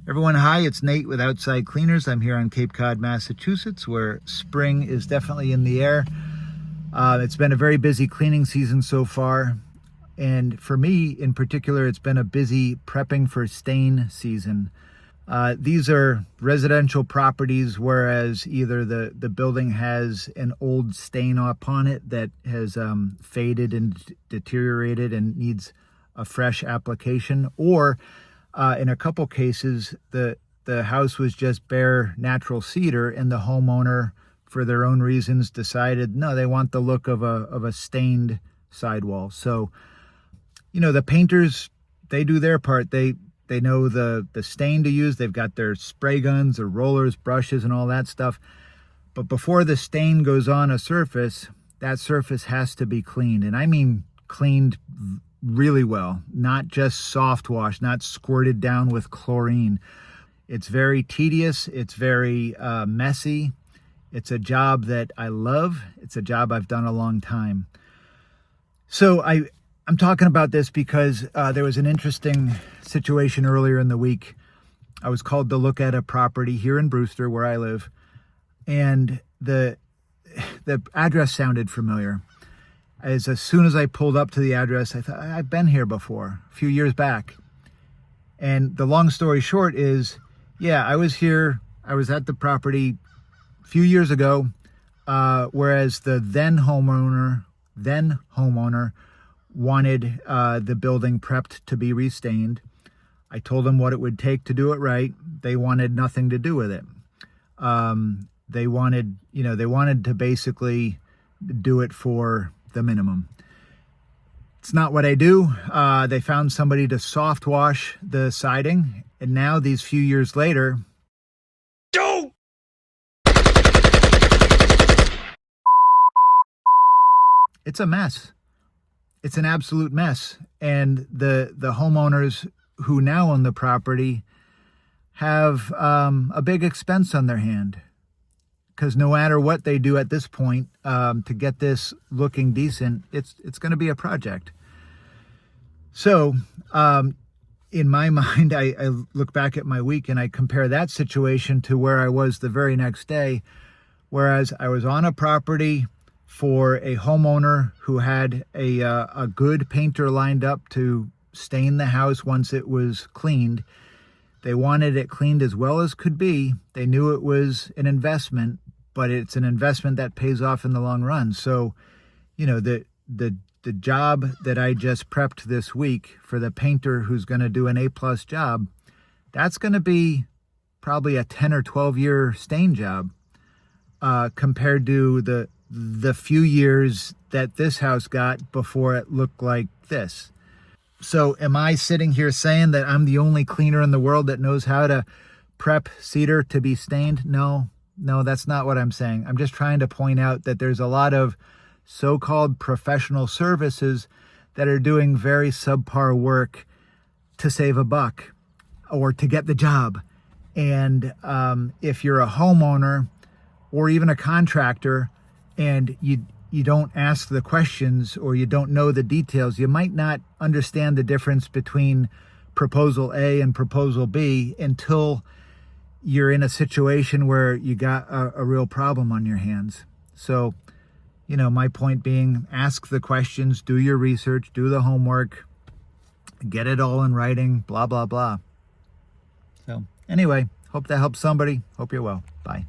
Everyone, hi, it's Nate with Outside Cleaners. I'm here on Cape Cod, Massachusetts, where spring is definitely in the air. It's been a very busy cleaning season so far. And for me in particular, it's been a busy prepping for stain season. These are residential properties, whereas either the building has an old stain upon it that has faded and deteriorated and needs a fresh application, or in a couple cases, the house was just bare natural cedar, and the homeowner, for their own reasons, decided no, they want the look of a stained sidewall. So, the painters, they do their part. They know the stain to use. They've got their spray guns, their rollers, brushes, and all that stuff. But before the stain goes on a surface, that surface has to be cleaned, and I mean cleaned really well, not just soft wash, not squirted down with chlorine. It's very tedious. It's very messy. It's a job that I love. It's a job I've done a long time. So I'm talking about this because there was an interesting situation earlier in the week. I was called to look at a property here in Brewster where I live, and the address sounded familiar. As soon as I pulled up to the address, I thought, I've been here before, a few years back. And the long story short is, yeah, I was here. I was at the property a few years ago, whereas the then homeowner wanted the building prepped to be restained. I told them what it would take to do it right. They wanted nothing to do with it. They wanted to basically do it for the minimum. It's not what I do. They found somebody to soft wash the siding, and now these few years later, it's a mess. It's an absolute mess. And the homeowners who now own the property have a big expense on their hand, because no matter what they do at this point to get this looking decent, it's going to be a project. So in my mind, I look back at my week and I compare that situation to where I was the very next day, whereas I was on a property for a homeowner who had a good painter lined up to stain the house once it was cleaned. They wanted it cleaned as well as could be. They knew it was an investment, but it's an investment that pays off in the long run. So, the job that I just prepped this week for the painter who's going to do an A+ job, that's going to be probably a 10 or 12 year stain job compared to the few years that this house got before it looked like this. So am I sitting here saying that I'm the only cleaner in the world that knows how to prep cedar to be stained? No, that's not what I'm saying. I'm just trying to point out that there's a lot of so-called professional services that are doing very subpar work to save a buck or to get the job. And if you're a homeowner or even a contractor and you don't ask the questions or you don't know the details, you might not understand the difference between proposal A and proposal B until you're in a situation where you got a real problem on your hands. So, my point being, ask the questions, do your research, do the homework, get it all in writing, blah, blah, blah. So anyway, hope that helps somebody. Hope you're well. Bye.